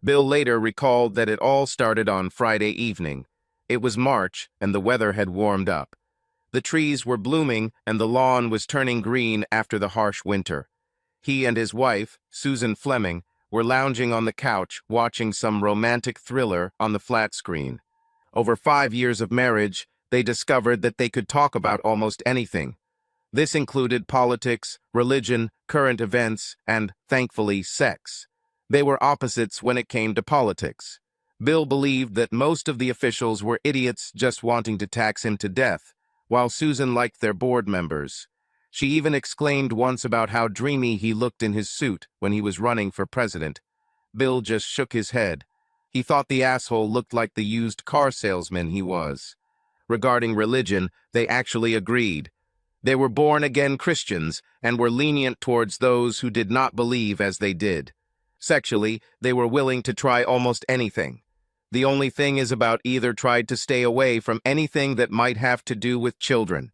Bill later recalled that it all started on Friday evening. It was March, and the weather had warmed up. The trees were blooming, and the lawn was turning green after the harsh winter. He and his wife, Susan Fleming, were lounging on the couch watching some romantic thriller on the flat screen. Over 5 years of marriage, they discovered that they could talk about almost anything. This included politics, religion, current events, and, thankfully, sex. They were opposites when it came to politics. Bill believed that most of the officials were idiots just wanting to tax him to death, while Susan liked their board members. She even exclaimed once about how dreamy he looked in his suit when he was running for president. Bill just shook his head. He thought the asshole looked like the used car salesman he was. Regarding religion, they actually agreed. They were born-again Christians and were lenient towards those who did not believe as they did. Sexually, they were willing to try almost anything. The only thing is about either tried to stay away from anything that might have to do with children.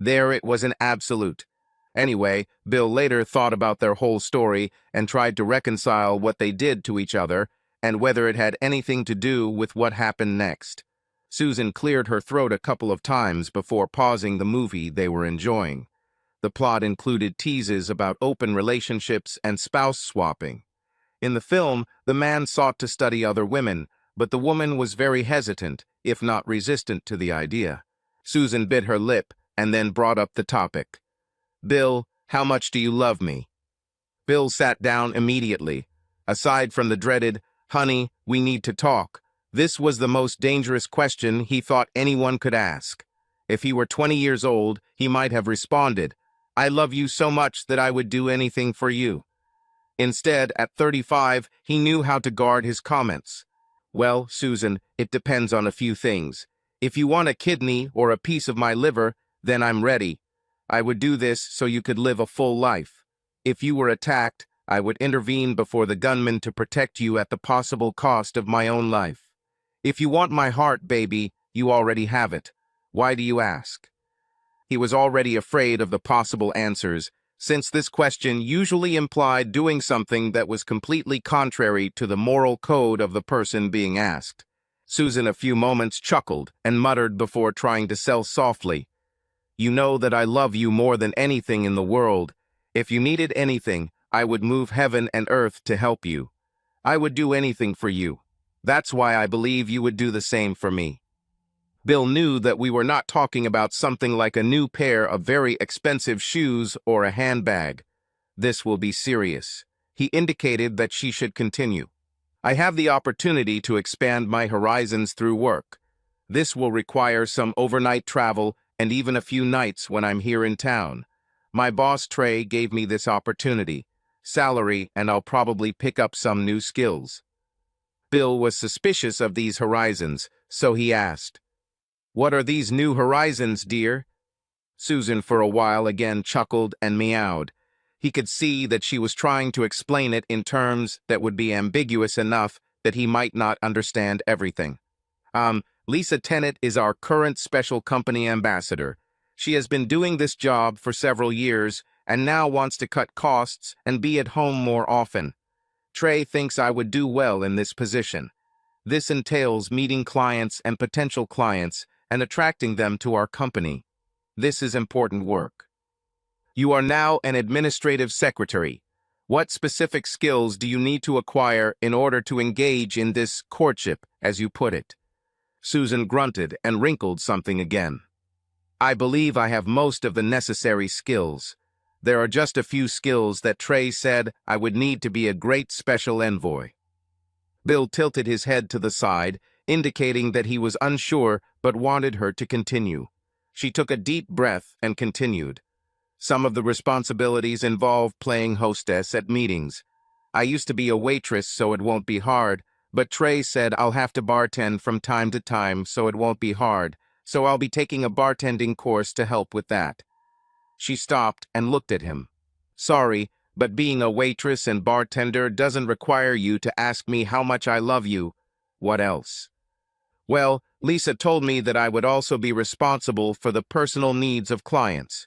There it was an absolute. Anyway, Bill later thought about their whole story and tried to reconcile what they did to each other and whether it had anything to do with what happened next. Susan cleared her throat a couple of times before pausing the movie they were enjoying. The plot included teases about open relationships and spouse swapping. In the film, the man sought to study other women, but the woman was very hesitant, if not resistant to the idea. Susan bit her lip and then brought up the topic. "Bill, how much do you love me?" Bill sat down immediately. Aside from the dreaded, "Honey, we need to talk," this was the most dangerous question he thought anyone could ask. If he were 20 years old, he might have responded, "I love you so much that I would do anything for you." Instead, at 35, he knew how to guard his comments. "Well, Susan, it depends on a few things. If you want a kidney or a piece of my liver, then I'm ready. I would do this so you could live a full life. If you were attacked, I would intervene before the gunman to protect you at the possible cost of my own life. If you want my heart, baby, you already have it. Why do you ask?" He was already afraid of the possible answers, since this question usually implied doing something that was completely contrary to the moral code of the person being asked. Susan a few moments chuckled and muttered before trying to sell softly, "You know that I love you more than anything in the world. If you needed anything, I would move heaven and earth to help you. I would do anything for you. That's why I believe you would do the same for me." Bill knew that we were not talking about something like a new pair of very expensive shoes or a handbag. This will be serious. He indicated that she should continue. "I have the opportunity to expand my horizons through work. This will require some overnight travel and even a few nights when I'm here in town. My boss, Trey, gave me this opportunity. Salary, and I'll probably pick up some new skills." Bill was suspicious of these horizons, so he asked, "What are these new horizons, dear?" Susan for a while again chuckled and meowed. He could see that she was trying to explain it in terms that would be ambiguous enough that he might not understand everything. Lisa Tennant is our current special company ambassador. She has been doing this job for several years and now wants to cut costs and be at home more often. Trey thinks I would do well in this position. This entails meeting clients and potential clients and attracting them to our company. This is important work. You are now an administrative secretary. What specific skills do you need to acquire in order to engage in this courtship, as you put it?" Susan grunted and wrinkled something again. "I believe I have most of the necessary skills. There are just a few skills that Trey said I would need to be a great special envoy." Bill tilted his head to the side, indicating that he was unsure but wanted her to continue. She took a deep breath and continued. "Some of the responsibilities involve playing hostess at meetings. I used to be a waitress, so it won't be hard, but Trey said I'll have to bartend from time to time, so it won't be hard, so I'll be taking a bartending course to help with that." She stopped and looked at him. "Sorry, but being a waitress and bartender doesn't require you to ask me how much I love you. What else?" "Well, Lisa told me that I would also be responsible for the personal needs of clients.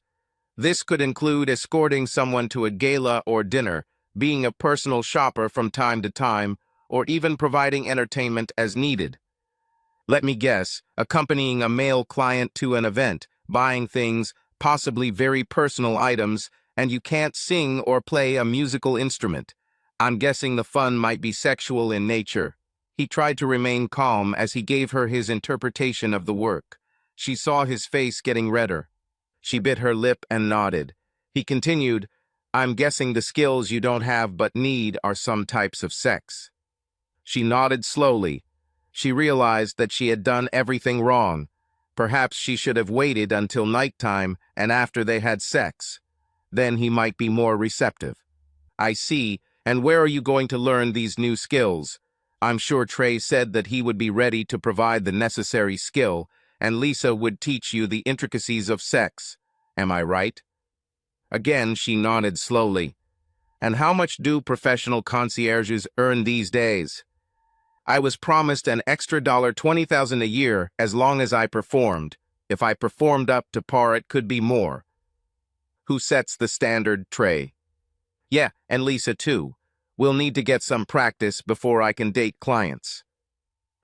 This could include escorting someone to a gala or dinner, being a personal shopper from time to time, or even providing entertainment as needed. Let me guess, accompanying a male client to an event, buying things, possibly very personal items, and you can't sing or play a musical instrument. I'm guessing the fun might be sexual in nature. He tried to remain calm as he gave her his interpretation of the work. She saw his face getting redder. She bit her lip and nodded. He continued, I'm guessing the skills you don't have but need are some types of sex. She nodded slowly. She realized that she had done everything wrong. Perhaps she should have waited until nighttime and after they had sex. Then he might be more receptive. I see, and where are you going to learn these new skills? I'm sure Trey said that he would be ready to provide the necessary skill, and Lisa would teach you the intricacies of sex. Am I right? Again, she nodded slowly. And how much do professional concierges earn these days? I was promised an extra $20,000 a year as long as I performed. If I performed up to par, it could be more. Who sets the standard, Trey? Yeah, and Lisa too. We'll need to get some practice before I can date clients.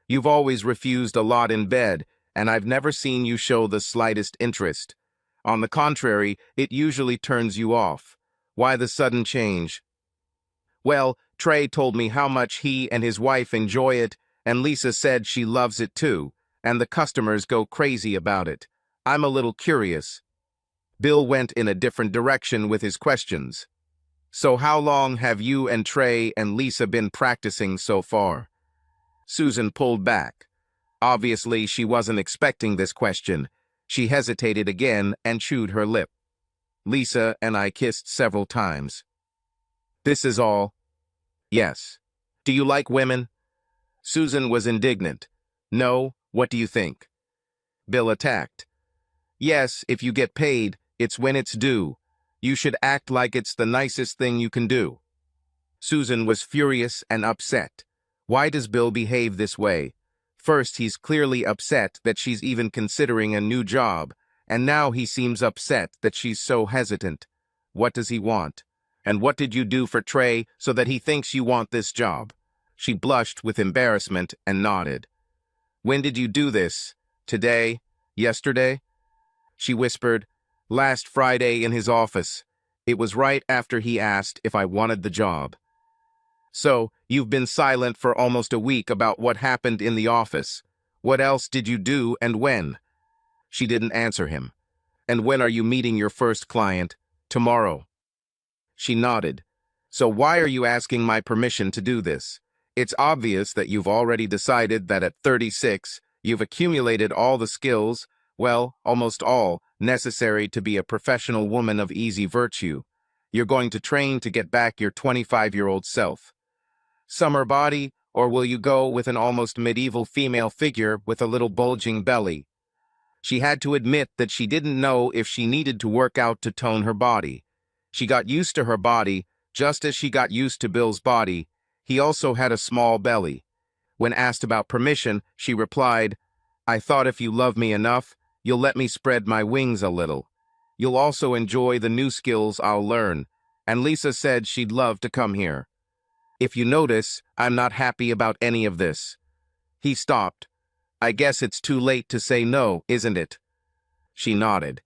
You've always refused a lot in bed, and I've never seen you show the slightest interest. On the contrary, it usually turns you off. Why the sudden change? Well, Trey told me how much he and his wife enjoy it, and Lisa said she loves it too, and the customers go crazy about it. I'm a little curious. Bill went in a different direction with his questions. So how long have you and Trey and Lisa been practicing so far? Susan pulled back. Obviously, she wasn't expecting this question. She hesitated again and chewed her lip. Lisa and I kissed several times. This is all? Yes. Do you like women? Susan was indignant. No, what do you think? Bill attacked. Yes, if you get paid, it's when it's due. You should act like it's the nicest thing you can do. Susan was furious and upset. Why does Bill behave this way? First, he's clearly upset that she's even considering a new job, and now he seems upset that she's so hesitant. What does he want? And what did you do for Trey so that he thinks you want this job? She blushed with embarrassment and nodded. When did you do this? Today? Yesterday? She whispered, last Friday in his office. It was right after he asked if I wanted the job. So, you've been silent for almost a week about what happened in the office. What else did you do and when? She didn't answer him. And when are you meeting your first client? Tomorrow. She nodded. So why are you asking my permission to do this? It's obvious that you've already decided that at 36, you've accumulated all the skills, well, almost all, necessary to be a professional woman of easy virtue. You're going to train to get back your 25-year-old self. Summer body, or will you go with an almost medieval female figure with a little bulging belly? She had to admit that she didn't know if she needed to work out to tone her body. She got used to her body, just as she got used to Bill's body. He also had a small belly. When asked about permission, she replied, I thought if you love me enough, you'll let me spread my wings a little. You'll also enjoy the new skills I'll learn. And Lisa said she'd love to come here. If you notice, I'm not happy about any of this. He stopped. I guess it's too late to say no, isn't it? She nodded.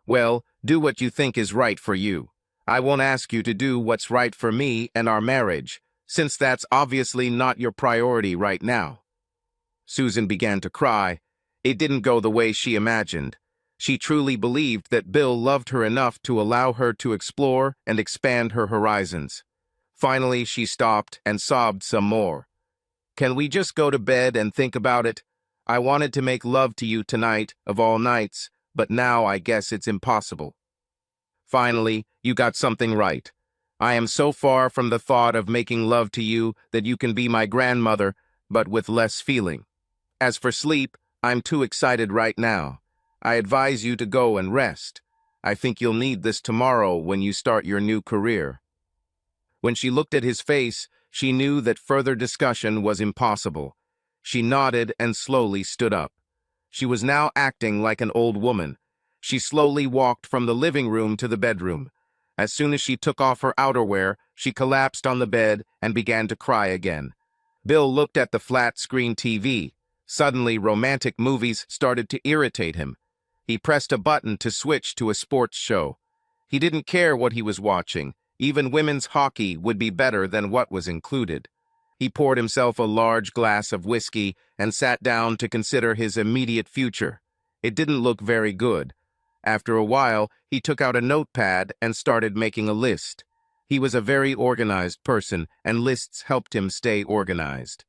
Well, do what you think is right for you. I won't ask you to do what's right for me and our marriage, since that's obviously not your priority right now. Susan began to cry. It didn't go the way she imagined. She truly believed that Bill loved her enough to allow her to explore and expand her horizons. Finally, she stopped and sobbed some more. Can we just go to bed and think about it? I wanted to make love to you tonight, of all nights, but now I guess it's impossible. Finally, you got something right. I am so far from the thought of making love to you that you can be my grandmother, but with less feeling. As for sleep, I'm too excited right now. I advise you to go and rest. I think you'll need this tomorrow when you start your new career. When she looked at his face, she knew that further discussion was impossible. She nodded and slowly stood up. She was now acting like an old woman. She slowly walked from the living room to the bedroom. As soon as she took off her outerwear, she collapsed on the bed and began to cry again. Bill looked at the flat-screen TV. Suddenly, romantic movies started to irritate him. He pressed a button to switch to a sports show. He didn't care what he was watching. Even women's hockey would be better than what was included. He poured himself a large glass of whiskey and sat down to consider his immediate future. It didn't look very good. After a while, he took out a notepad and started making a list. He was a very organized person, and lists helped him stay organized.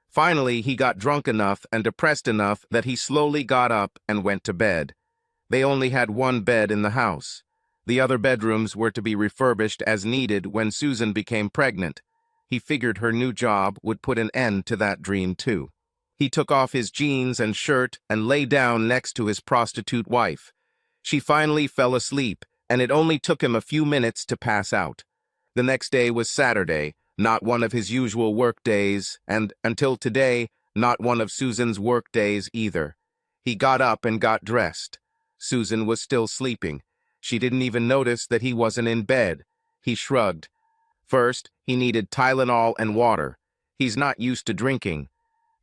Finally, he got drunk enough and depressed enough that he slowly got up and went to bed. They only had one bed in the house. The other bedrooms were to be refurbished as needed when Susan became pregnant. He figured her new job would put an end to that dream too. He took off his jeans and shirt and lay down next to his prostitute wife. She finally fell asleep, and it only took him a few minutes to pass out. The next day was Saturday, not one of his usual work days, and, until today, not one of Susan's work days either. He got up and got dressed. Susan was still sleeping. She didn't even notice that he wasn't in bed. He shrugged. First, he needed Tylenol and water. He's not used to drinking.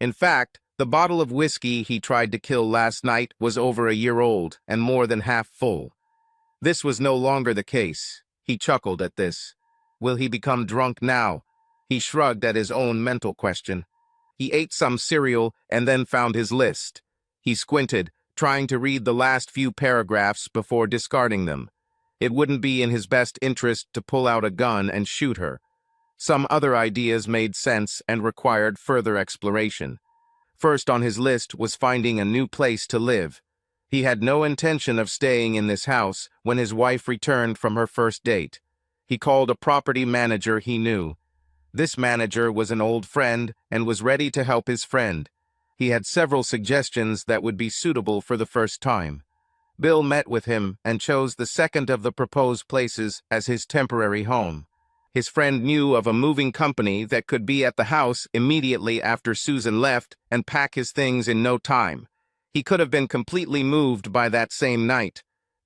In fact, the bottle of whiskey he tried to kill last night was over a year old and more than half full. This was no longer the case. He chuckled at this. Will he become drunk now? He shrugged at his own mental question. He ate some cereal and then found his list. He squinted, trying to read the last few paragraphs before discarding them. It wouldn't be in his best interest to pull out a gun and shoot her. Some other ideas made sense and required further exploration. First on his list was finding a new place to live. He had no intention of staying in this house when his wife returned from her first date. He called a property manager he knew. This manager was an old friend and was ready to help his friend. He had several suggestions that would be suitable for the first time. Bill met with him and chose the second of the proposed places as his temporary home. His friend knew of a moving company that could be at the house immediately after Susan left and pack his things in no time. He could have been completely moved by that same night.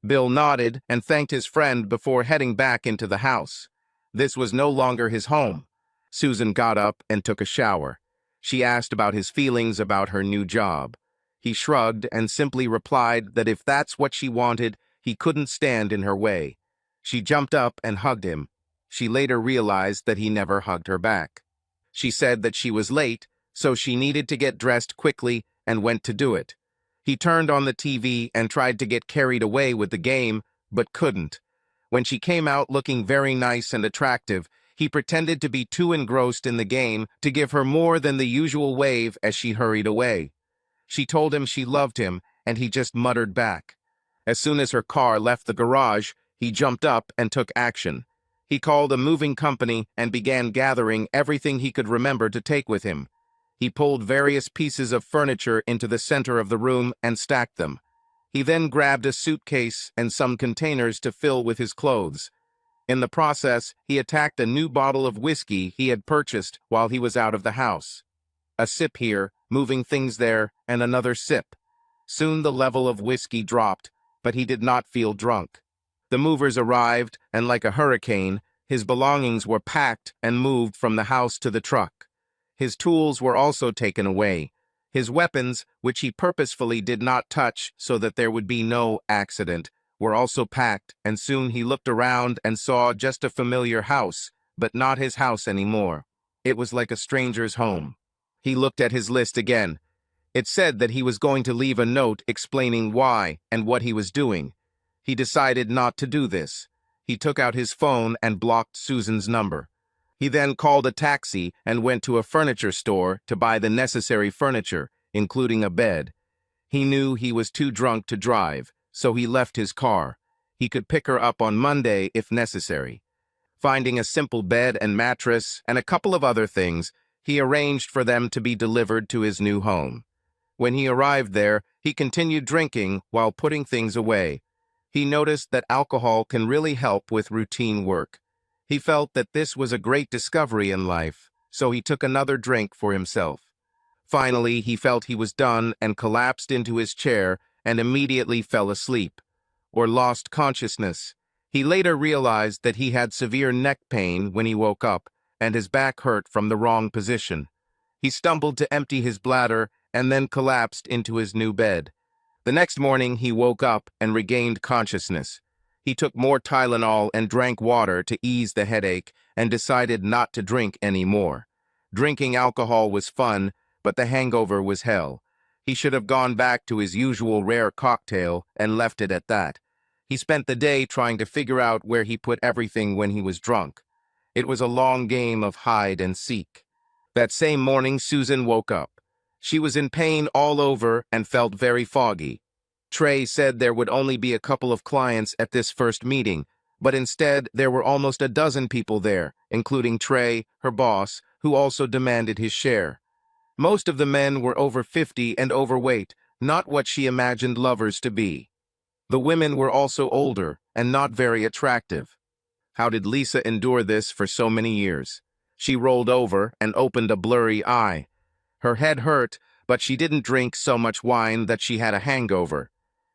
Bill nodded and thanked his friend before heading back into the house. This was no longer his home. Susan got up and took a shower. She asked about his feelings about her new job. He shrugged and simply replied that if that's what she wanted, he couldn't stand in her way. She jumped up and hugged him. She later realized that he never hugged her back. She said that she was late, so she needed to get dressed quickly and went to do it. He turned on the TV and tried to get carried away with the game, but couldn't. When she came out looking very nice and attractive, he pretended to be too engrossed in the game to give her more than the usual wave as she hurried away. She told him she loved him, and he just muttered back. As soon as her car left the garage, he jumped up and took action. He called a moving company and began gathering everything he could remember to take with him. He pulled various pieces of furniture into the center of the room and stacked them. He then grabbed a suitcase and some containers to fill with his clothes. In the process, he attacked a new bottle of whiskey he had purchased while he was out of the house. A sip here, moving things there, and another sip. Soon the level of whiskey dropped, but he did not feel drunk. The movers arrived, and like a hurricane, his belongings were packed and moved from the house to the truck. His tools were also taken away. His weapons, which he purposefully did not touch so that there would be no accident, were also packed, and soon he looked around and saw just a familiar house, but not his house anymore. It was like a stranger's home. He looked at his list again. It said that he was going to leave a note explaining why and what he was doing. He decided not to do this. He took out his phone and blocked Susan's number. He then called a taxi and went to a furniture store to buy the necessary furniture, including a bed. He knew he was too drunk to drive, so he left his car. He could pick her up on Monday if necessary. Finding a simple bed and mattress and a couple of other things, he arranged for them to be delivered to his new home. When he arrived there, he continued drinking while putting things away. He noticed that alcohol can really help with routine work. He felt that this was a great discovery in life, so he took another drink for himself. Finally, he felt he was done and collapsed into his chair and immediately fell asleep, or lost consciousness. He later realized that he had severe neck pain when he woke up, and his back hurt from the wrong position. He stumbled to empty his bladder and then collapsed into his new bed. The next morning, he woke up and regained consciousness. He took more Tylenol and drank water to ease the headache and decided not to drink anymore. Drinking alcohol was fun, but the hangover was hell. He should have gone back to his usual rare cocktail and left it at that. He spent the day trying to figure out where he put everything when he was drunk. It was a long game of hide and seek. That same morning, Susan woke up. She was in pain all over and felt very foggy. Trey said there would only be a couple of clients at this first meeting, but instead there were almost a dozen people there, including Trey, her boss, who also demanded his share. Most of the men were over 50 and overweight, not what she imagined lovers to be. The women were also older and not very attractive. How did Lisa endure this for so many years? She rolled over and opened a blurry eye. Her head hurt, but she didn't drink so much wine that she had a hangover.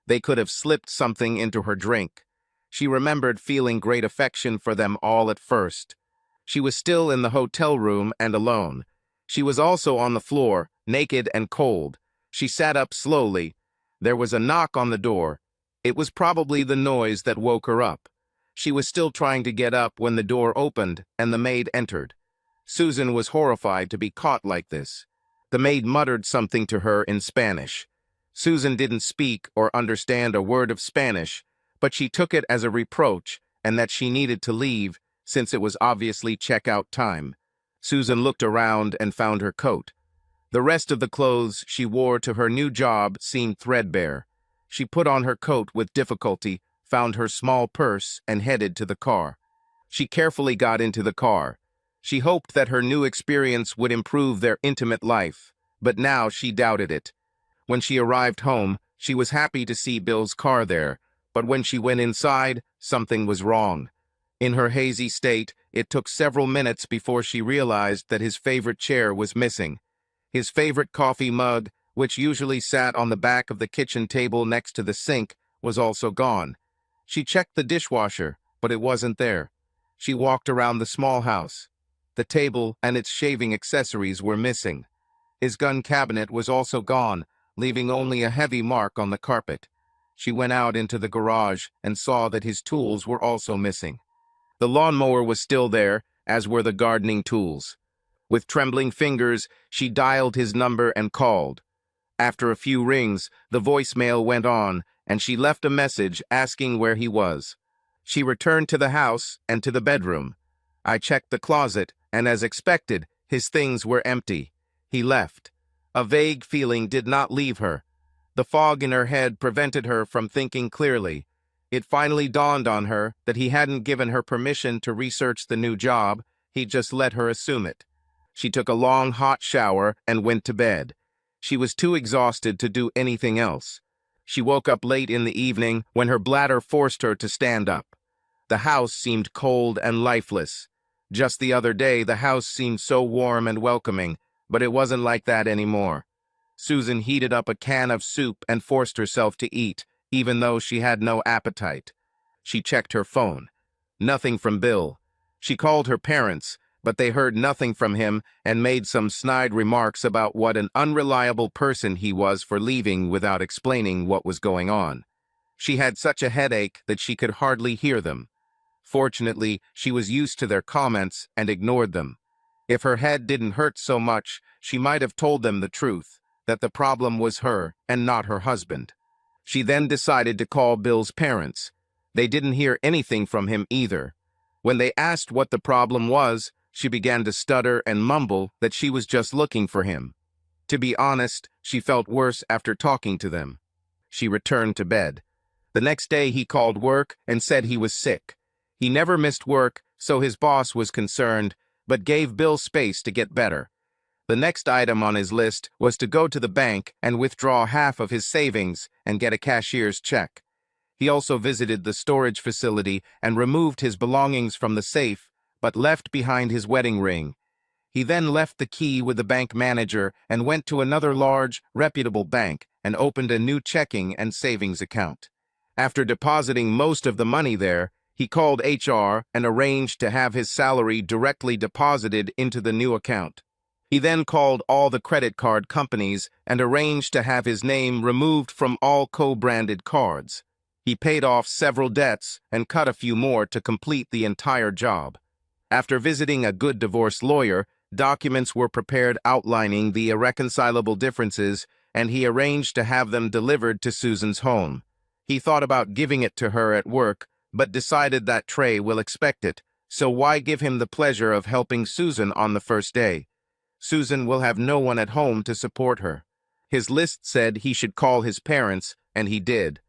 They could have slipped something into her drink. She remembered feeling great affection for them all at first. She was still in the hotel room and alone. She was also on the floor, naked and cold. She sat up slowly. There was a knock on the door. It was probably the noise that woke her up. She was still trying to get up when the door opened and the maid entered. Susan was horrified to be caught like this. The maid muttered something to her in Spanish. Susan didn't speak or understand a word of Spanish, but she took it as a reproach and that she needed to leave since it was obviously checkout time. Susan looked around and found her coat. The rest of the clothes she wore to her new job seemed threadbare. She put on her coat with difficulty, found her small purse, and headed to the car. She carefully got into the car. She hoped that her new experience would improve their intimate life, but now she doubted it. When she arrived home, she was happy to see Bill's car there, but when she went inside, something was wrong. In her hazy state, it took several minutes before she realized that his favorite chair was missing. His favorite coffee mug, which usually sat on the back of the kitchen table next to the sink, was also gone. She checked the dishwasher, but it wasn't there. She walked around the small house. The table and its shaving accessories were missing. His gun cabinet was also gone, leaving only a heavy mark on the carpet. She went out into the garage and saw that his tools were also missing. The lawnmower was still there, as were the gardening tools. With trembling fingers, she dialed his number and called. After a few rings, the voicemail went on, and she left a message asking where he was. She returned to the house and to the bedroom. I checked the closet, and as expected, his things were empty. He left. A vague feeling did not leave her. The fog in her head prevented her from thinking clearly. It finally dawned on her that he hadn't given her permission to research the new job, he'd just let her assume it. She took a long, hot shower and went to bed. She was too exhausted to do anything else. She woke up late in the evening when her bladder forced her to stand up. The house seemed cold and lifeless. Just the other day, the house seemed so warm and welcoming, but it wasn't like that anymore. Susan heated up a can of soup and forced herself to eat, even though she had no appetite. She checked her phone. Nothing from Bill. She called her parents, but they heard nothing from him and made some snide remarks about what an unreliable person he was for leaving without explaining what was going on. She had such a headache that she could hardly hear them. Fortunately, she was used to their comments and ignored them. If her head didn't hurt so much, she might have told them the truth, that the problem was her and not her husband. She then decided to call Bill's parents. They didn't hear anything from him either. When they asked what the problem was, she began to stutter and mumble that she was just looking for him. To be honest, she felt worse after talking to them. She returned to bed. The next day he called work and said he was sick. He never missed work, so his boss was concerned, but gave Bill space to get better. The next item on his list was to go to the bank and withdraw half of his savings and get a cashier's check. He also visited the storage facility and removed his belongings from the safe, but left behind his wedding ring. He then left the key with the bank manager and went to another large, reputable bank and opened a new checking and savings account. After depositing most of the money there, he called HR and arranged to have his salary directly deposited into the new account. He then called all the credit card companies and arranged to have his name removed from all co-branded cards. He paid off several debts and cut a few more to complete the entire job. After visiting a good divorce lawyer, documents were prepared outlining the irreconcilable differences, and he arranged to have them delivered to Susan's home. He thought about giving it to her at work, but decided that Trey will expect it, so why give him the pleasure of helping Susan on the first day? Susan will have no one at home to support her. His list said he should call his parents, and he did.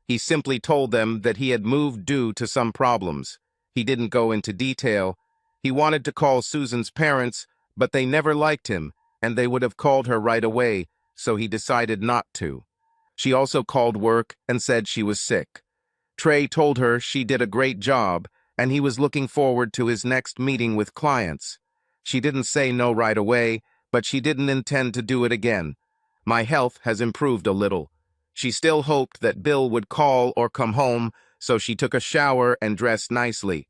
He simply told them that he had moved due to some problems. He didn't go into detail. He wanted to call Susan's parents, but they never liked him, and they would have called her right away, so he decided not to. She also called work and said she was sick. Trey told her she did a great job, and he was looking forward to his next meeting with clients. She didn't say no right away, but she didn't intend to do it again. My health has improved a little. She still hoped that Bill would call or come home, so she took a shower and dressed nicely.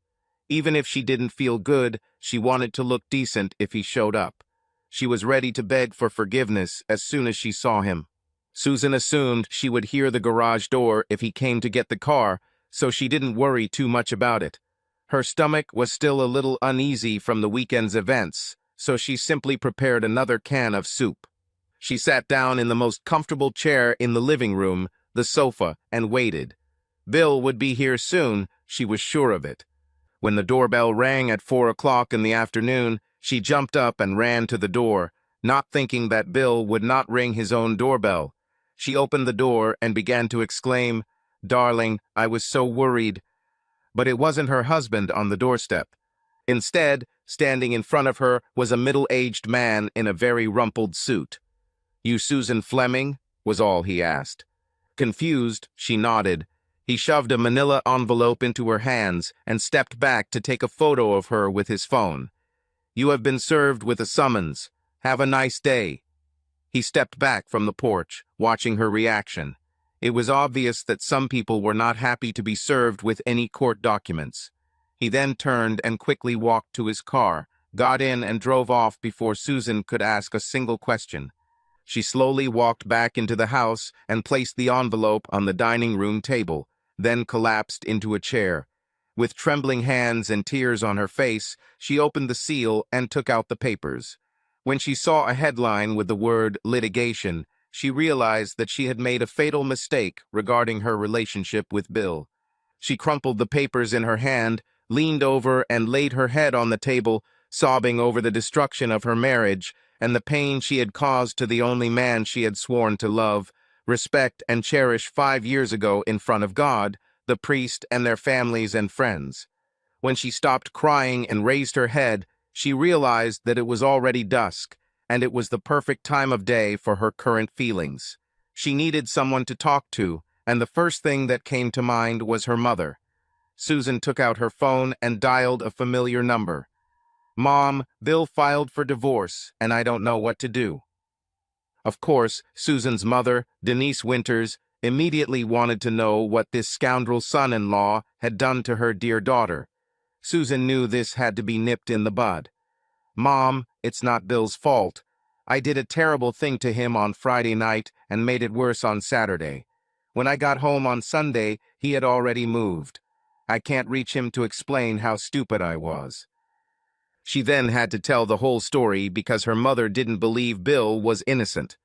Even if she didn't feel good, she wanted to look decent if he showed up. She was ready to beg for forgiveness as soon as she saw him. Susan assumed she would hear the garage door if he came to get the car, so she didn't worry too much about it. Her stomach was still a little uneasy from the weekend's events, so she simply prepared another can of soup. She sat down in the most comfortable chair in the living room, the sofa, and waited. Bill would be here soon, she was sure of it. When the doorbell rang at 4 o'clock in the afternoon, she jumped up and ran to the door, not thinking that Bill would not ring his own doorbell. She opened the door and began to exclaim, "Darling, I was so worried." But it wasn't her husband on the doorstep. Instead, standing in front of her was a middle-aged man in a very rumpled suit. "You Susan Fleming?" was all he asked. Confused, she nodded. He shoved a manila envelope into her hands and stepped back to take a photo of her with his phone. "You have been served with a summons. Have a nice day." He stepped back from the porch, watching her reaction. It was obvious that some people were not happy to be served with any court documents. He then turned and quickly walked to his car, got in and drove off before Susan could ask a single question. She slowly walked back into the house and placed the envelope on the dining room table, then collapsed into a chair. With trembling hands and tears on her face, she opened the seal and took out the papers. When she saw a headline with the word litigation, she realized that she had made a fatal mistake regarding her relationship with Bill. She crumpled the papers in her hand, leaned over and laid her head on the table, sobbing over the destruction of her marriage and the pain she had caused to the only man she had sworn to love, respect, and cherish 5 years ago in front of God, the priest, and their families and friends. When she stopped crying and raised her head, she realized that it was already dusk, and it was the perfect time of day for her current feelings. She needed someone to talk to, and the first thing that came to mind was her mother. Susan took out her phone and dialed a familiar number. "Mom, Bill filed for divorce, and I don't know what to do." Of course, Susan's mother, Denise Winters, immediately wanted to know what this scoundrel son-in-law had done to her dear daughter. Susan knew this had to be nipped in the bud. "Mom, it's not Bill's fault. I did a terrible thing to him on Friday night and made it worse on Saturday. When I got home on Sunday, he had already moved. I can't reach him to explain how stupid I was." She then had to tell the whole story because her mother didn't believe Bill was innocent.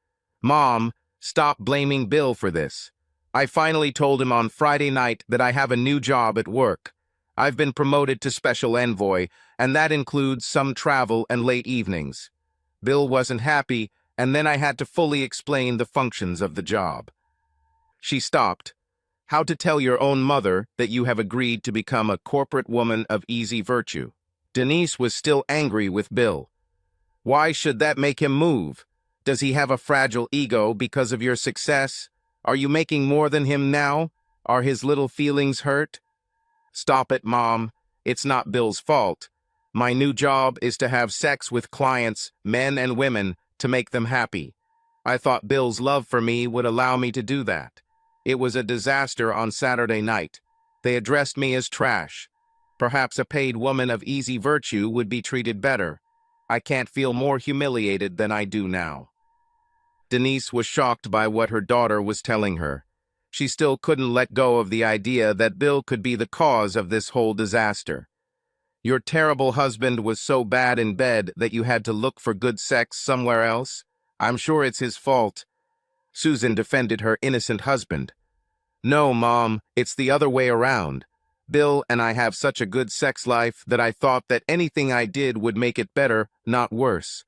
"Mom, stop blaming Bill for this. I finally told him on Friday night that I have a new job at work. I've been promoted to special envoy, and that includes some travel and late evenings. Bill wasn't happy, and then I had to fully explain the functions of the job." She stopped. How to tell your own mother that you have agreed to become a corporate woman of easy virtue? Denise was still angry with Bill. "Why should that make him move? Does he have a fragile ego because of your success? Are you making more than him now? Are his little feelings hurt?" "Stop it, Mom. It's not Bill's fault. My new job is to have sex with clients, men and women, to make them happy. I thought Bill's love for me would allow me to do that. It was a disaster on Saturday night. They addressed me as trash. Perhaps a paid woman of easy virtue would be treated better. I can't feel more humiliated than I do now." Denise was shocked by what her daughter was telling her. She still couldn't let go of the idea that Bill could be the cause of this whole disaster. "Your terrible husband was so bad in bed that you had to look for good sex somewhere else? I'm sure it's his fault." Susan defended her innocent husband. "No, Mom, it's the other way around. Bill and I have such a good sex life that I thought that anything I did would make it better, not worse.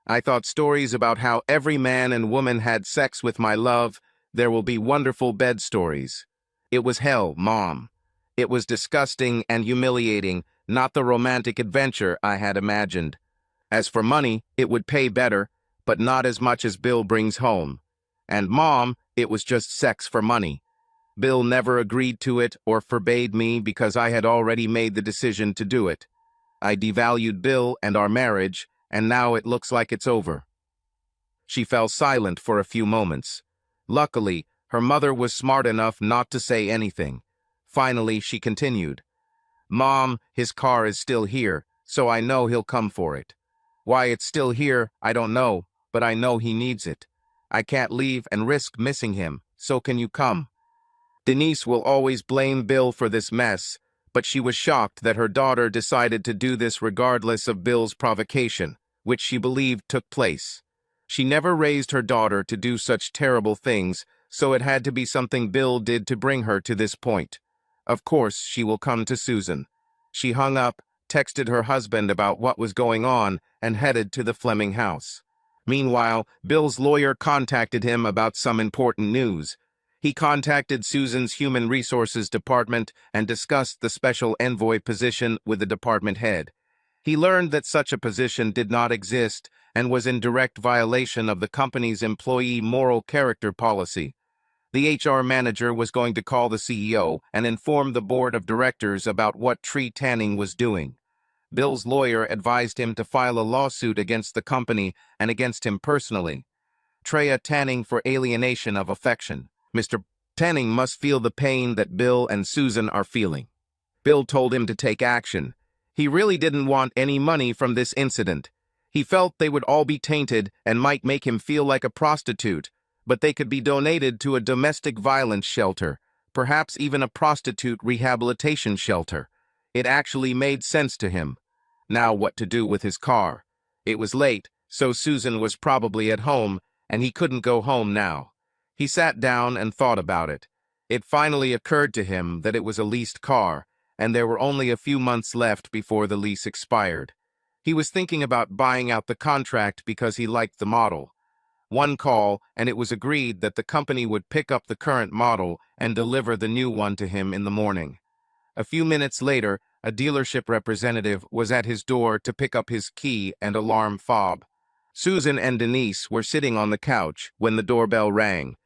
I thought stories about how every man and woman had sex with my love, there will be wonderful bed stories. It was hell, Mom. It was disgusting and humiliating, not the romantic adventure I had imagined. As for money, it would pay better, but not as much as Bill brings home. And Mom, it was just sex for money. Bill never agreed to it or forbade me because I had already made the decision to do it. I devalued Bill and our marriage, and now it looks like it's over." She fell silent for a few moments. Luckily, her mother was smart enough not to say anything. Finally, she continued, "Mom, his car is still here, so I know he'll come for it. Why it's still here, I don't know, but I know he needs it. I can't leave and risk missing him, so can you come?" Denise will always blame Bill for this mess, but she was shocked that her daughter decided to do this regardless of Bill's provocation, which she believed took place. She never raised her daughter to do such terrible things, so it had to be something Bill did to bring her to this point. Of course, she will come to Susan. She hung up, texted her husband about what was going on, and headed to the Fleming house. Meanwhile, Bill's lawyer contacted him about some important news. He contacted Susan's Human Resources Department and discussed the special envoy position with the department head. He learned that such a position did not exist and was in direct violation of the company's employee moral character policy. The HR manager was going to call the CEO and inform the board of directors about what Tree Tanning was doing. Bill's lawyer advised him to file a lawsuit against the company and against him personally. Tree Tanning for alienation of affection. Mr. Tanning must feel the pain that Bill and Susan are feeling. Bill told him to take action. He really didn't want any money from this incident. He felt they would all be tainted and might make him feel like a prostitute, but they could be donated to a domestic violence shelter, perhaps even a prostitute rehabilitation shelter. It actually made sense to him. Now what to do with his car? It was late, so Susan was probably at home, and he couldn't go home now. He sat down and thought about it. It finally occurred to him that it was a leased car, and there were only a few months left before the lease expired. He was thinking about buying out the contract because he liked the model. One call, and it was agreed that the company would pick up the current model and deliver the new one to him in the morning. A few minutes later, a dealership representative was at his door to pick up his key and alarm fob. Susan and Denise were sitting on the couch when the doorbell rang.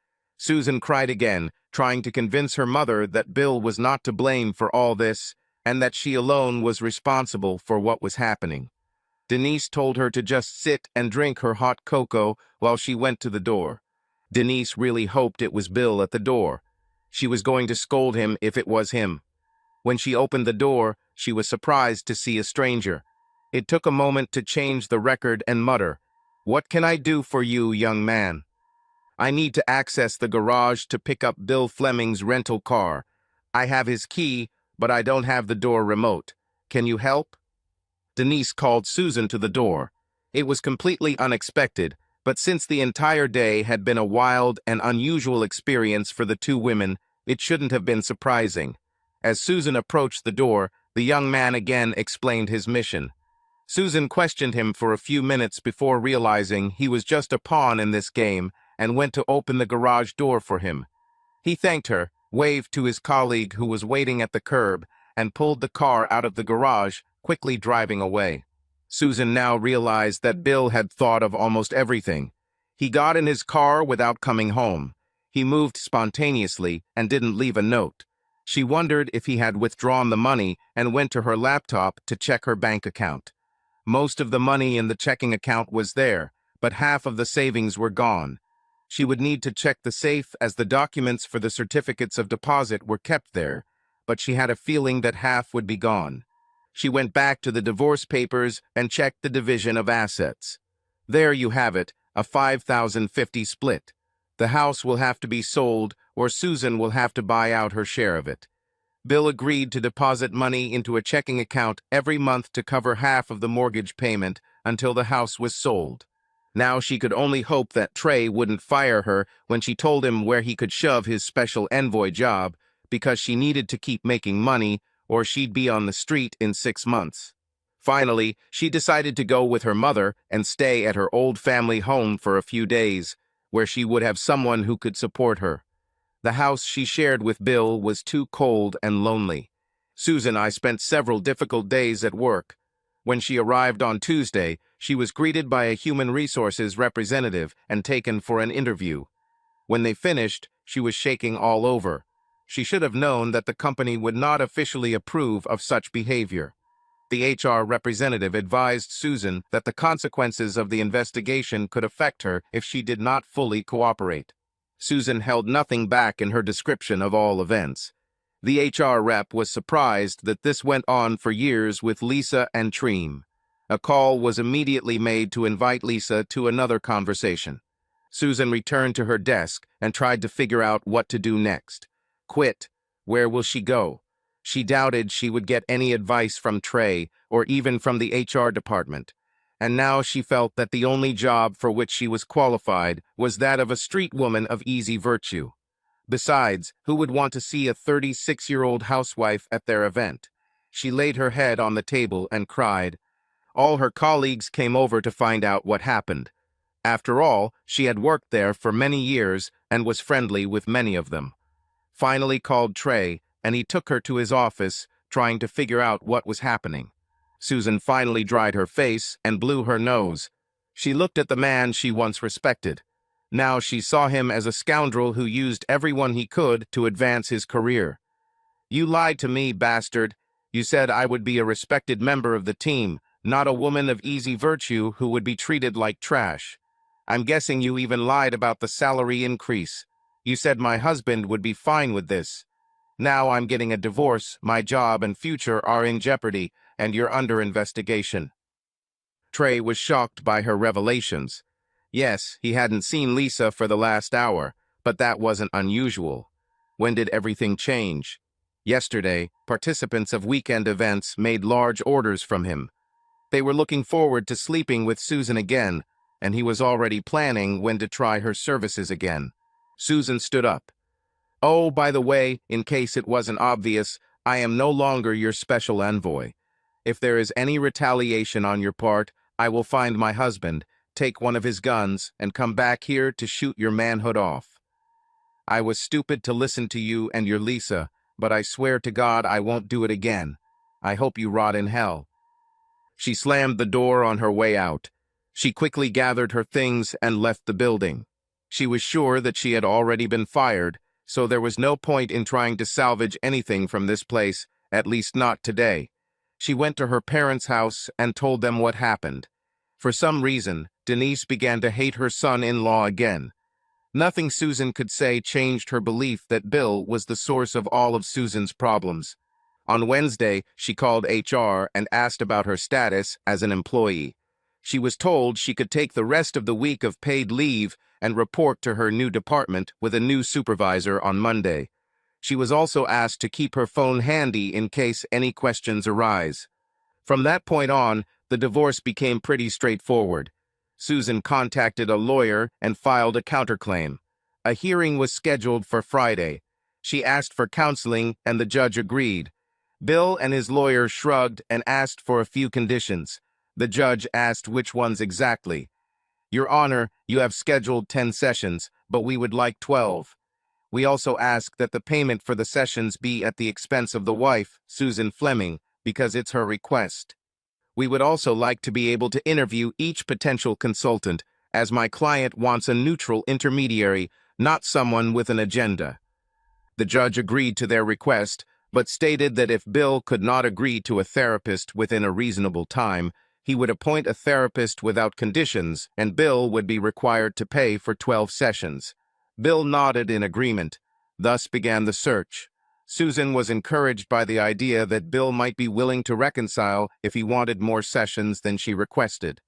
Susan cried again, trying to convince her mother that Bill was not to blame for all this and that she alone was responsible for what was happening. Denise told her to just sit and drink her hot cocoa while she went to the door. Denise really hoped it was Bill at the door. She was going to scold him if it was him. When she opened the door, she was surprised to see a stranger. It took a moment to change the record and mutter, "What can I do for you, young man?" "I need to access the garage to pick up Bill Fleming's rental car. I have his key, but I don't have the door remote. Can you help?" Denise called Susan to the door. It was completely unexpected, but since the entire day had been a wild and unusual experience for the two women, it shouldn't have been surprising. As Susan approached the door, the young man again explained his mission. Susan questioned him for a few minutes before realizing he was just a pawn in this game and went to open the garage door for him. He thanked her, waved to his colleague who was waiting at the curb, and pulled the car out of the garage, quickly driving away. Susan now realized that Bill had thought of almost everything. He got in his car without coming home. He moved spontaneously and didn't leave a note. She wondered if he had withdrawn the money and went to her laptop to check her bank account. Most of the money in the checking account was there, but half of the savings were gone. She would need to check the safe as the documents for the certificates of deposit were kept there, but she had a feeling that half would be gone. She went back to the divorce papers and checked the division of assets. There you have it, a 5,050 split. The house will have to be sold, or Susan will have to buy out her share of it. Bill agreed to deposit money into a checking account every month to cover half of the mortgage payment until the house was sold. Now she could only hope that Trey wouldn't fire her when she told him where he could shove his special envoy job, because she needed to keep making money or she'd be on the street in 6 months. Finally, she decided to go with her mother and stay at her old family home for a few days, where she would have someone who could support her. The house she shared with Bill was too cold and lonely. Susan and I spent several difficult days at work. When she arrived on Tuesday, she was greeted by a human resources representative and taken for an interview. When they finished, she was shaking all over. She should have known that the company would not officially approve of such behavior. The HR representative advised Susan that the consequences of the investigation could affect her if she did not fully cooperate. Susan held nothing back in her description of all events. The HR rep was surprised that this went on for years with Lisa and Treem. A call was immediately made to invite Lisa to another conversation. Susan returned to her desk and tried to figure out what to do next. Quit? Where will she go? She doubted she would get any advice from Trey or even from the HR department. And now she felt that the only job for which she was qualified was that of a street woman of easy virtue. Besides, who would want to see a 36-year-old housewife at their event? She laid her head on the table and cried. All her colleagues came over to find out what happened. After all, she had worked there for many years and was friendly with many of them. Finally called Trey, and he took her to his office, trying to figure out what was happening. Susan finally dried her face and blew her nose. She looked at the man she once respected. Now she saw him as a scoundrel who used everyone he could to advance his career. You lied to me, bastard. You said I would be a respected member of the team, not a woman of easy virtue who would be treated like trash. I'm guessing you even lied about the salary increase. You said my husband would be fine with this. Now I'm getting a divorce, my job and future are in jeopardy, and you're under investigation. Trey was shocked by her revelations. Yes, he hadn't seen Lisa for the last hour, but that wasn't unusual. When did everything change? Yesterday, participants of weekend events made large orders from him. They were looking forward to sleeping with Susan again, and he was already planning when to try her services again. Susan stood up. Oh, by the way, in case it wasn't obvious, I am no longer your special envoy. If there is any retaliation on your part, I will find my husband, take one of his guns, and come back here to shoot your manhood off. I was stupid to listen to you and your Lisa, but I swear to God I won't do it again. I hope you rot in hell. She slammed the door on her way out. She quickly gathered her things and left the building. She was sure that she had already been fired, so there was no point in trying to salvage anything from this place, at least not today. She went to her parents' house and told them what happened. For some reason, Denise began to hate her son-in-law again. Nothing Susan could say changed her belief that Bill was the source of all of Susan's problems. On Wednesday, she called HR and asked about her status as an employee. She was told she could take the rest of the week of paid leave and report to her new department with a new supervisor on Monday. She was also asked to keep her phone handy in case any questions arise. From that point on, the divorce became pretty straightforward. Susan contacted a lawyer and filed a counterclaim. A hearing was scheduled for Friday. She asked for counseling, and the judge agreed. Bill and his lawyer shrugged and asked for a few conditions. The judge asked which ones exactly. Your Honor, you have scheduled 10 sessions, but we would like 12. We also ask that the payment for the sessions be at the expense of the wife, Susan Fleming, because it's her request. We would also like to be able to interview each potential consultant, as my client wants a neutral intermediary, not someone with an agenda. The judge agreed to their request, but stated that if Bill could not agree to a therapist within a reasonable time, he would appoint a therapist without conditions, and Bill would be required to pay for 12 sessions. Bill nodded in agreement. Thus began the search. Susan was encouraged by the idea that Bill might be willing to reconcile if he wanted more sessions than she requested.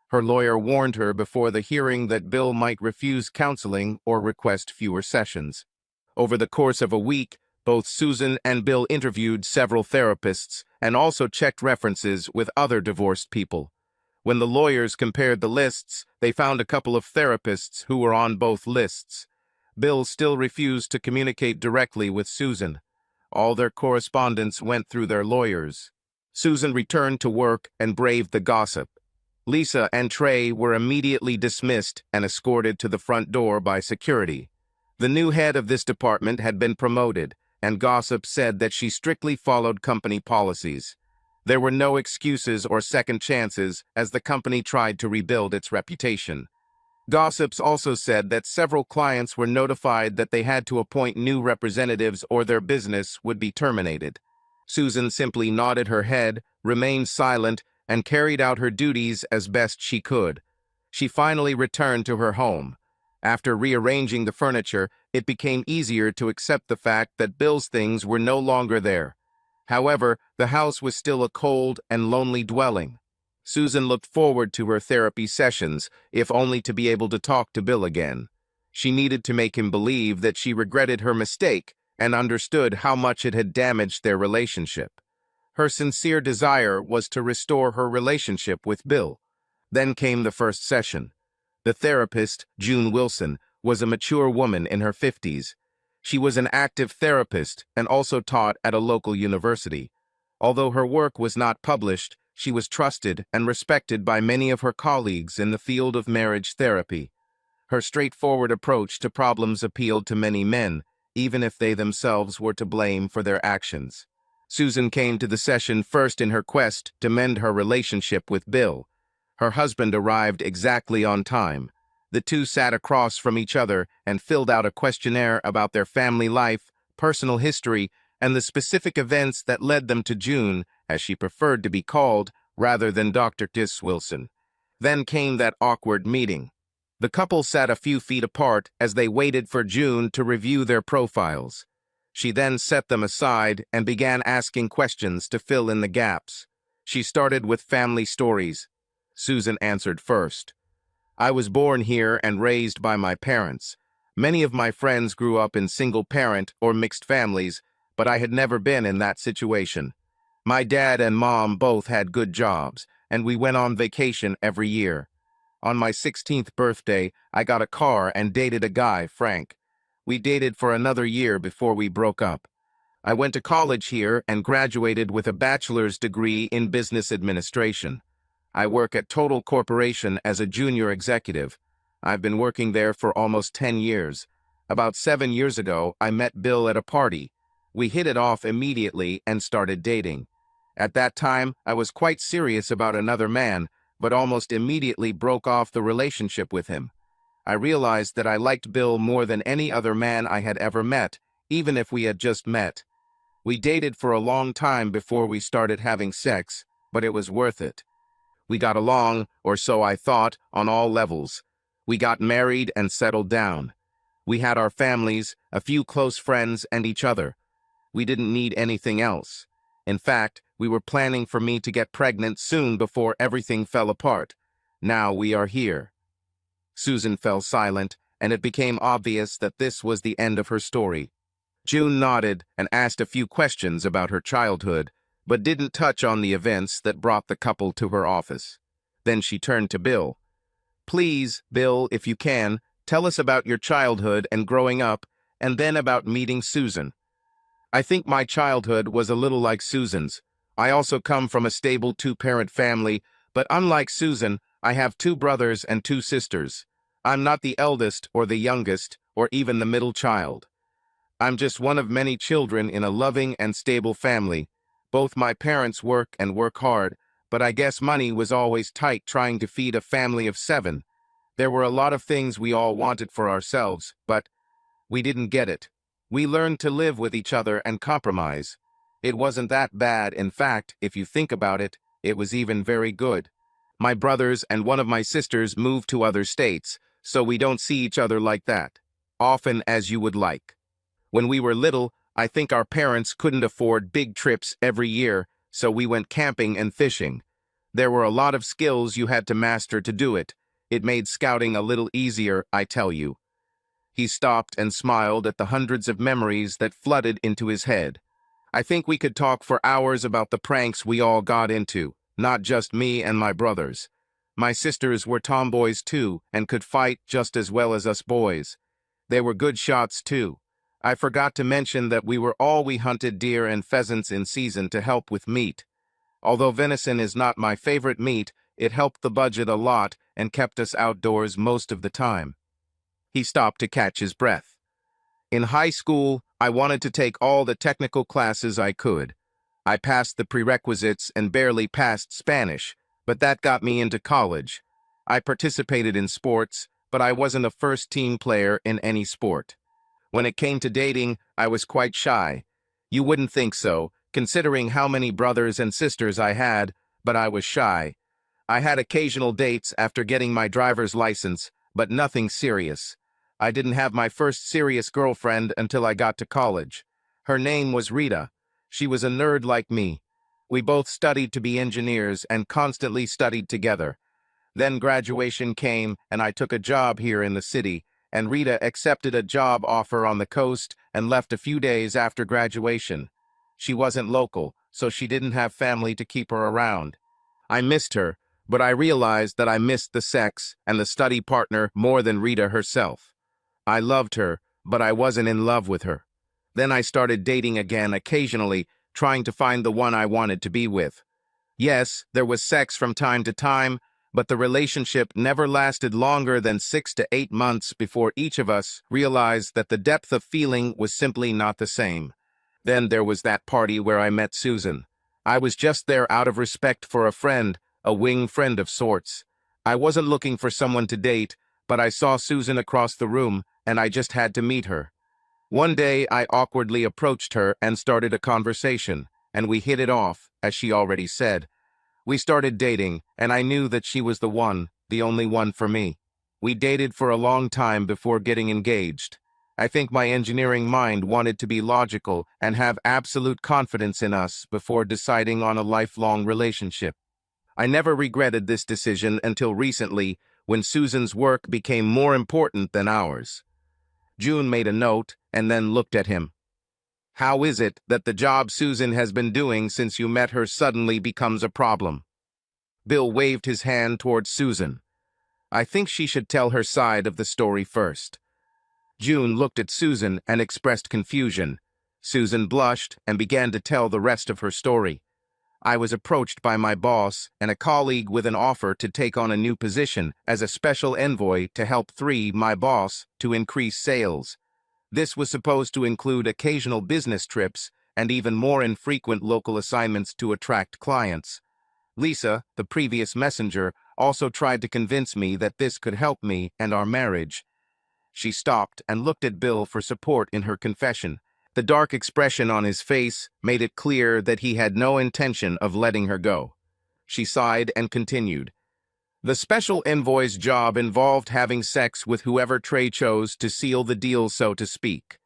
Her lawyer warned her before the hearing that Bill might refuse counseling or request fewer sessions. Over the course of a week, both Susan and Bill interviewed several therapists and also checked references with other divorced people. When the lawyers compared the lists, they found a couple of therapists who were on both lists. Bill still refused to communicate directly with Susan. All their correspondence went through their lawyers. Susan returned to work and braved the gossip. Lisa and Trey were immediately dismissed and escorted to the front door by security. The new head of this department had been promoted, and gossip said that she strictly followed company policies. There were no excuses or second chances as the company tried to rebuild its reputation. Gossips also said that several clients were notified that they had to appoint new representatives or their business would be terminated. Susan simply nodded her head, remained silent, and carried out her duties as best she could. She finally returned to her home. After rearranging the furniture, it became easier to accept the fact that Bill's things were no longer there. However, the house was still a cold and lonely dwelling. Susan looked forward to her therapy sessions, if only to be able to talk to Bill again. She needed to make him believe that she regretted her mistake and understood how much it had damaged their relationship. Her sincere desire was to restore her relationship with Bill. Then came the first session. The therapist, June Wilson, was a mature woman in her 50s. She was an active therapist and also taught at a local university. Although her work was not published, she was trusted and respected by many of her colleagues in the field of marriage therapy. Her straightforward approach to problems appealed to many men, even if they themselves were to blame for their actions. Susan came to the session first in her quest to mend her relationship with Bill. Her husband arrived exactly on time. The two sat across from each other and filled out a questionnaire about their family life, personal history, and the specific events that led them to June, as she preferred to be called, rather than Dr. Wilson. Then came that awkward meeting. The couple sat a few feet apart as they waited for June to review their profiles. She then set them aside and began asking questions to fill in the gaps. She started with family stories. Susan answered first. I was born here and raised by my parents. Many of my friends grew up in single-parent or mixed families, but I had never been in that situation. My dad and mom both had good jobs, and we went on vacation every year. On my 16th birthday, I got a car and dated a guy, Frank. We dated for another year before we broke up. I went to college here and graduated with a bachelor's degree in business administration. I work at Total Corporation as a junior executive. I've been working there for almost 10 years. About 7 years ago, I met Bill at a party. We hit it off immediately and started dating. At that time, I was quite serious about another man, but almost immediately broke off the relationship with him. I realized that I liked Bill more than any other man I had ever met, even if we had just met. We dated for a long time before we started having sex, but it was worth it. We got along, or so I thought, on all levels. We got married and settled down. We had our families, a few close friends, and each other. We didn't need anything else. In fact, we were planning for me to get pregnant soon before everything fell apart. Now we are here. Susan fell silent, and it became obvious that this was the end of her story. June nodded and asked a few questions about her childhood, but didn't touch on the events that brought the couple to her office. Then she turned to Bill. Please, Bill, if you can, tell us about your childhood and growing up, and then about meeting Susan. I think my childhood was a little like Susan's. I also come from a stable two-parent family, but unlike Susan, I have 2 brothers and 2 sisters. I'm not the eldest or the youngest, or even the middle child. I'm just one of many children in a loving and stable family. Both my parents work and work hard, but I guess money was always tight trying to feed a family of 7. There were a lot of things we all wanted for ourselves, but we didn't get it. We learned to live with each other and compromise. It wasn't that bad. In fact, if you think about it, it was even very good. My brothers and one of my sisters moved to other states, so we don't see each other like that, often as you would like. When we were little, I think our parents couldn't afford big trips every year, so we went camping and fishing. There were a lot of skills you had to master to do it. It made scouting a little easier, I tell you. He stopped and smiled at the hundreds of memories that flooded into his head. I think we could talk for hours about the pranks we all got into, not just me and my brothers. My sisters were tomboys too and could fight just as well as us boys. They were good shots too. I forgot to mention that we hunted deer and pheasants in season to help with meat. Although venison is not my favorite meat, it helped the budget a lot and kept us outdoors most of the time. He stopped to catch his breath. In high school, I wanted to take all the technical classes I could. I passed the prerequisites and barely passed Spanish, but that got me into college. I participated in sports, but I wasn't a first-team player in any sport. When it came to dating, I was quite shy. You wouldn't think so, considering how many brothers and sisters I had, but I was shy. I had occasional dates after getting my driver's license, but nothing serious. I didn't have my first serious girlfriend until I got to college. Her name was Rita. She was a nerd like me. We both studied to be engineers and constantly studied together. Then graduation came and I took a job here in the city, and Rita accepted a job offer on the coast and left a few days after graduation. She wasn't local, so she didn't have family to keep her around. I missed her, but I realized that I missed the sex and the study partner more than Rita herself. I loved her, but I wasn't in love with her. Then I started dating again occasionally, trying to find the one I wanted to be with. Yes, there was sex from time to time, but the relationship never lasted longer than 6 to 8 months before each of us realized that the depth of feeling was simply not the same. Then there was that party where I met Susan. I was just there out of respect for a friend, a wing friend of sorts. I wasn't looking for someone to date, but I saw Susan across the room, and I just had to meet her. One day, I awkwardly approached her and started a conversation, and we hit it off, as she already said. We started dating, and I knew that she was the one, the only one for me. We dated for a long time before getting engaged. I think my engineering mind wanted to be logical and have absolute confidence in us before deciding on a lifelong relationship. I never regretted this decision until recently, when Susan's work became more important than ours. June made a note and then looked at him. How is it that the job Susan has been doing since you met her suddenly becomes a problem? Bill waved his hand towards Susan. I think she should tell her side of the story first. June looked at Susan and expressed confusion. Susan blushed and began to tell the rest of her story. I was approached by my boss and a colleague with an offer to take on a new position as a special envoy to help my boss, to increase sales. This was supposed to include occasional business trips and even more infrequent local assignments to attract clients. Lisa, the previous messenger, also tried to convince me that this could help me and our marriage. She stopped and looked at Bill for support in her confession. The dark expression on his face made it clear that he had no intention of letting her go. She sighed and continued. The special envoy's job involved having sex with whoever Trey chose to seal the deal, so to speak.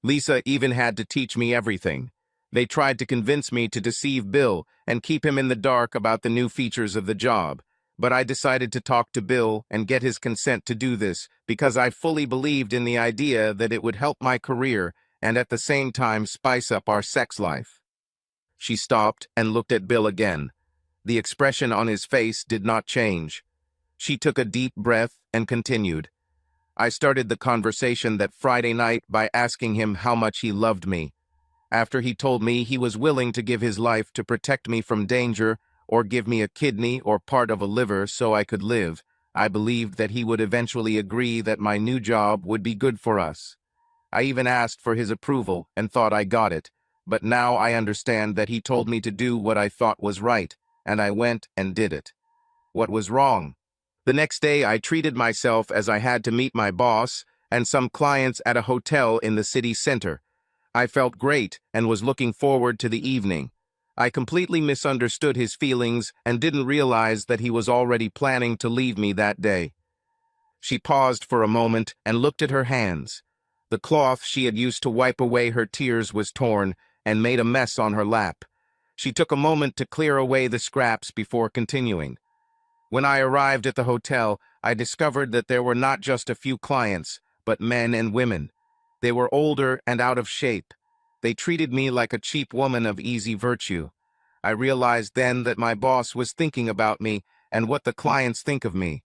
Lisa even had to teach me everything. They tried to convince me to deceive Bill and keep him in the dark about the new features of the job. But I decided to talk to Bill and get his consent to do this because I fully believed in the idea that it would help my career and at the same time spice up our sex life. She stopped and looked at Bill again. The expression on his face did not change. She took a deep breath and continued. I started the conversation that Friday night by asking him how much he loved me. After he told me he was willing to give his life to protect me from danger or give me a kidney or part of a liver so I could live, I believed that he would eventually agree that my new job would be good for us. I even asked for his approval and thought I got it, but now I understand that he told me to do what I thought was right, and I went and did it. What was wrong? The next day I treated myself as I had to meet my boss and some clients at a hotel in the city center. I felt great and was looking forward to the evening. I completely misunderstood his feelings and didn't realize that he was already planning to leave me that day. She paused for a moment and looked at her hands. The cloth she had used to wipe away her tears was torn and made a mess on her lap. She took a moment to clear away the scraps before continuing. When I arrived at the hotel, I discovered that there were not just a few clients, but men and women. They were older and out of shape. They treated me like a cheap woman of easy virtue. I realized then that my boss was thinking about me and what the clients think of me.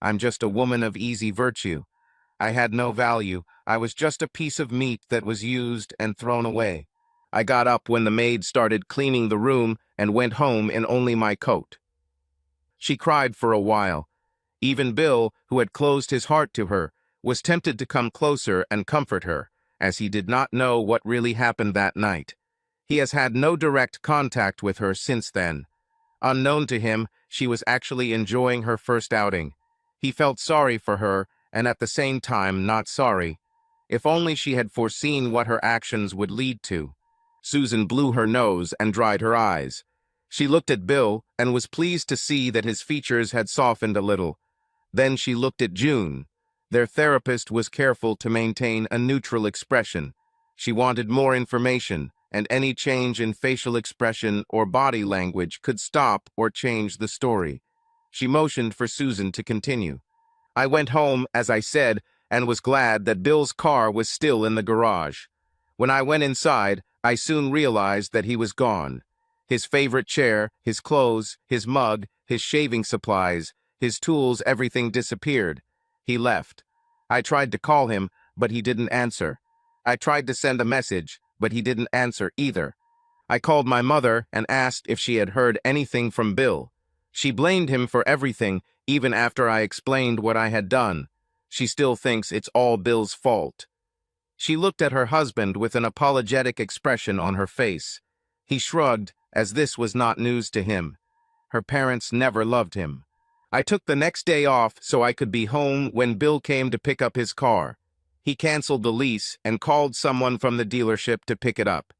I'm just a woman of easy virtue. I had no value. I was just a piece of meat that was used and thrown away. I got up when the maid started cleaning the room and went home in only my coat. She cried for a while. Even Bill, who had closed his heart to her, was tempted to come closer and comfort her, as he did not know what really happened that night. He has had no direct contact with her since then. Unknown to him, she was actually enjoying her first outing. He felt sorry for her, and at the same time not sorry. If only she had foreseen what her actions would lead to. Susan blew her nose and dried her eyes. She looked at Bill and was pleased to see that his features had softened a little. Then she looked at June. Their therapist was careful to maintain a neutral expression. She wanted more information, and any change in facial expression or body language could stop or change the story. She motioned for Susan to continue. I went home, as I said, and was glad that Bill's car was still in the garage. When I went inside, I soon realized that he was gone. His favorite chair, his clothes, his mug, his shaving supplies, his tools, everything disappeared. He left. I tried to call him, but he didn't answer. I tried to send a message, but he didn't answer either. I called my mother and asked if she had heard anything from Bill. She blamed him for everything, even after I explained what I had done. She still thinks it's all Bill's fault. She looked at her husband with an apologetic expression on her face. He shrugged, as this was not news to him. Her parents never loved him. I took the next day off so I could be home when Bill came to pick up his car. He canceled the lease and called someone from the dealership to pick it up.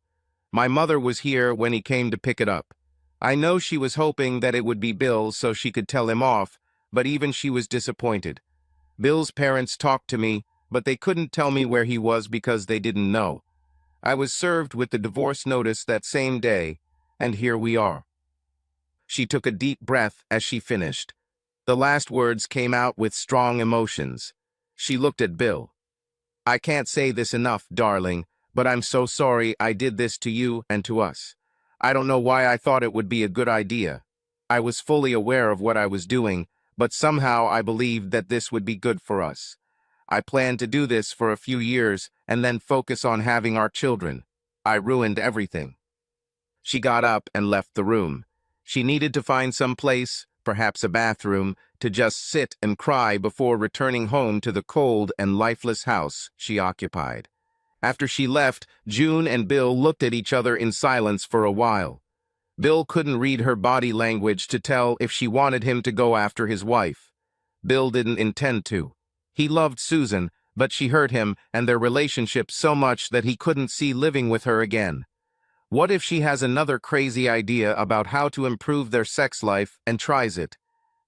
My mother was here when he came to pick it up. I know she was hoping that it would be Bill so she could tell him off, but even she was disappointed. Bill's parents talked to me, but they couldn't tell me where he was because they didn't know. I was served with the divorce notice that same day, and here we are. She took a deep breath as she finished. The last words came out with strong emotions. She looked at Bill. I can't say this enough, darling, but I'm so sorry I did this to you and to us. I don't know why I thought it would be a good idea. I was fully aware of what I was doing, but somehow I believed that this would be good for us. I planned to do this for a few years and then focus on having our children. I ruined everything. She got up and left the room. She needed to find some place, perhaps a bathroom, to just sit and cry before returning home to the cold and lifeless house she occupied. After she left, June and Bill looked at each other in silence for a while. Bill couldn't read her body language to tell if she wanted him to go after his wife. Bill didn't intend to. He loved Susan, but she hurt him and their relationship so much that he couldn't see living with her again. What if she has another crazy idea about how to improve their sex life and tries it?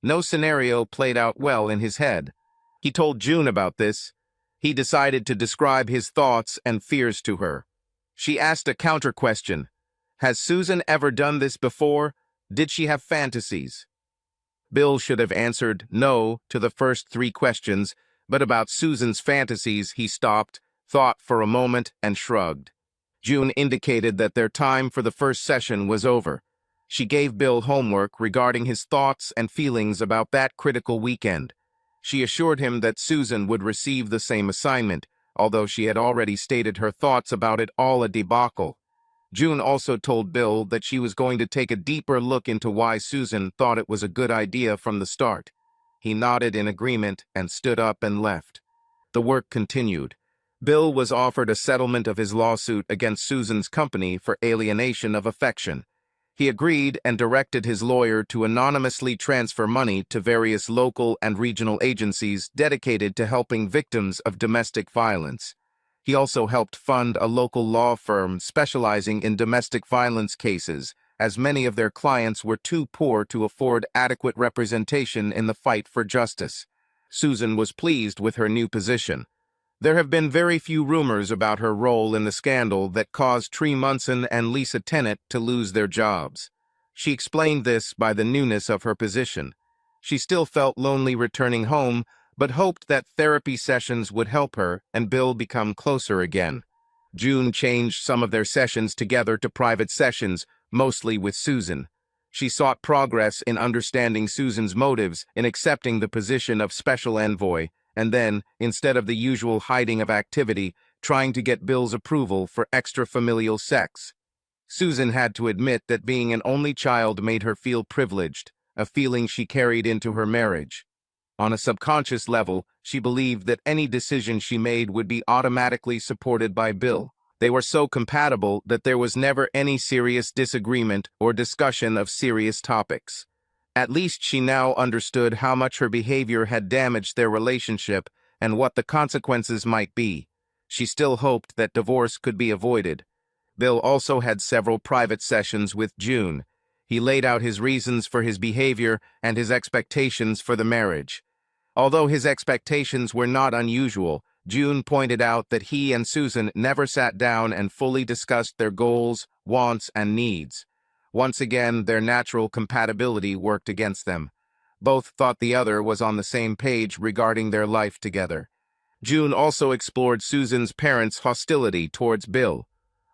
No scenario played out well in his head. He told June about this. He decided to describe his thoughts and fears to her. She asked a counter question. Has Susan ever done this before? Did she have fantasies? Bill should have answered no to the first 3 questions, but about Susan's fantasies he stopped, thought for a moment, and shrugged. June indicated that their time for the first session was over. She gave Bill homework regarding his thoughts and feelings about that critical weekend. She assured him that Susan would receive the same assignment, although she had already stated her thoughts about it all a debacle. June also told Bill that she was going to take a deeper look into why Susan thought it was a good idea from the start. He nodded in agreement and stood up and left. The work continued. Bill was offered a settlement of his lawsuit against Susan's company for alienation of affection. He agreed and directed his lawyer to anonymously transfer money to various local and regional agencies dedicated to helping victims of domestic violence. He also helped fund a local law firm specializing in domestic violence cases, as many of their clients were too poor to afford adequate representation in the fight for justice. Susan was pleased with her new position. There have been very few rumors about her role in the scandal that caused Tree Munson and Lisa Tennant to lose their jobs. She explained this by the newness of her position. She still felt lonely returning home, but hoped that therapy sessions would help her and Bill become closer again. June changed some of their sessions together to private sessions, mostly with Susan. She sought progress in understanding Susan's motives in accepting the position of special envoy, and then, instead of the usual hiding of activity, trying to get Bill's approval for extra-familial sex. Susan had to admit that being an only child made her feel privileged, a feeling she carried into her marriage. On a subconscious level, she believed that any decision she made would be automatically supported by Bill. They were so compatible that there was never any serious disagreement or discussion of serious topics. At least she now understood how much her behavior had damaged their relationship and what the consequences might be. She still hoped that divorce could be avoided. Bill also had several private sessions with June. He laid out his reasons for his behavior and his expectations for the marriage. Although his expectations were not unusual, June pointed out that he and Susan never sat down and fully discussed their goals, wants, and needs. Once again, their natural compatibility worked against them. Both thought the other was on the same page regarding their life together. June also explored Susan's parents' hostility towards Bill.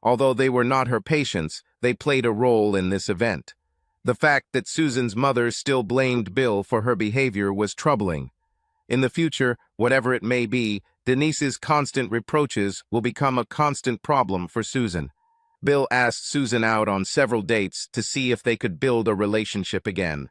Although they were not her patients, they played a role in this event. The fact that Susan's mother still blamed Bill for her behavior was troubling. In the future, whatever it may be, Denise's constant reproaches will become a constant problem for Susan. Bill asked Susan out on several dates to see if they could build a relationship again.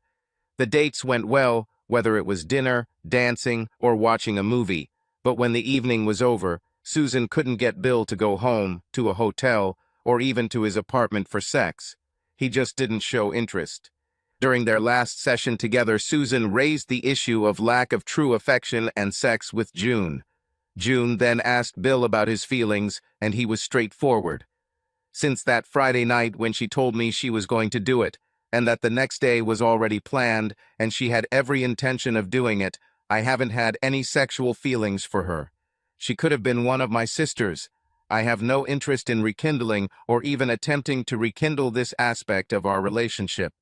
The dates went well, whether it was dinner, dancing, or watching a movie. But when the evening was over, Susan couldn't get Bill to go home, to a hotel, or even to his apartment for sex. He just didn't show interest. During their last session together, Susan raised the issue of lack of true affection and sex with June. June then asked Bill about his feelings, and he was straightforward. Since that Friday night when she told me she was going to do it, and that the next day was already planned, and she had every intention of doing it, I haven't had any sexual feelings for her. She could have been one of my sisters. I have no interest in rekindling or even attempting to rekindle this aspect of our relationship.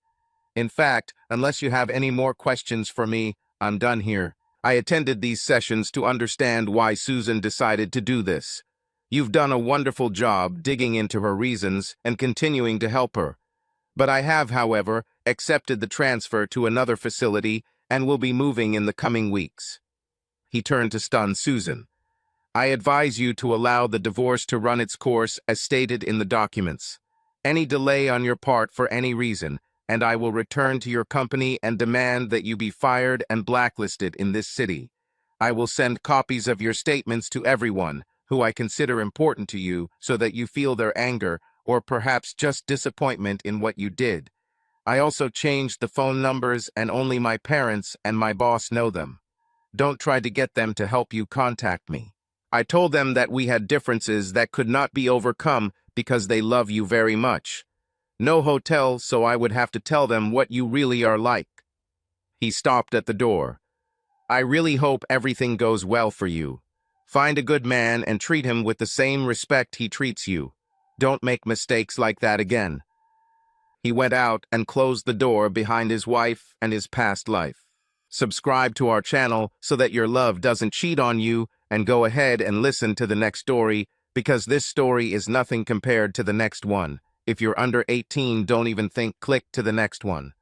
In fact, unless you have any more questions for me, I'm done here. I attended these sessions to understand why Susan decided to do this. You've done a wonderful job digging into her reasons and continuing to help her. But I have, however, accepted the transfer to another facility and will be moving in the coming weeks. He turned to stunned Susan. I advise you to allow the divorce to run its course as stated in the documents. Any delay on your part for any reason, and I will return to your company and demand that you be fired and blacklisted in this city. I will send copies of your statements to everyone who I consider important to you so that you feel their anger or perhaps just disappointment in what you did. I also changed the phone numbers and only my parents and my boss know them. Don't try to get them to help you contact me. I told them that we had differences that could not be overcome because they love you very much. No hotel, so I would have to tell them what you really are like. He stopped at the door. I really hope everything goes well for you. Find a good man and treat him with the same respect he treats you. Don't make mistakes like that again. He went out and closed the door behind his wife and his past life. Subscribe to our channel so that your love doesn't cheat on you, and go ahead and listen to the next story, because this story is nothing compared to the next one. If you're under 18, don't even think, click to the next one.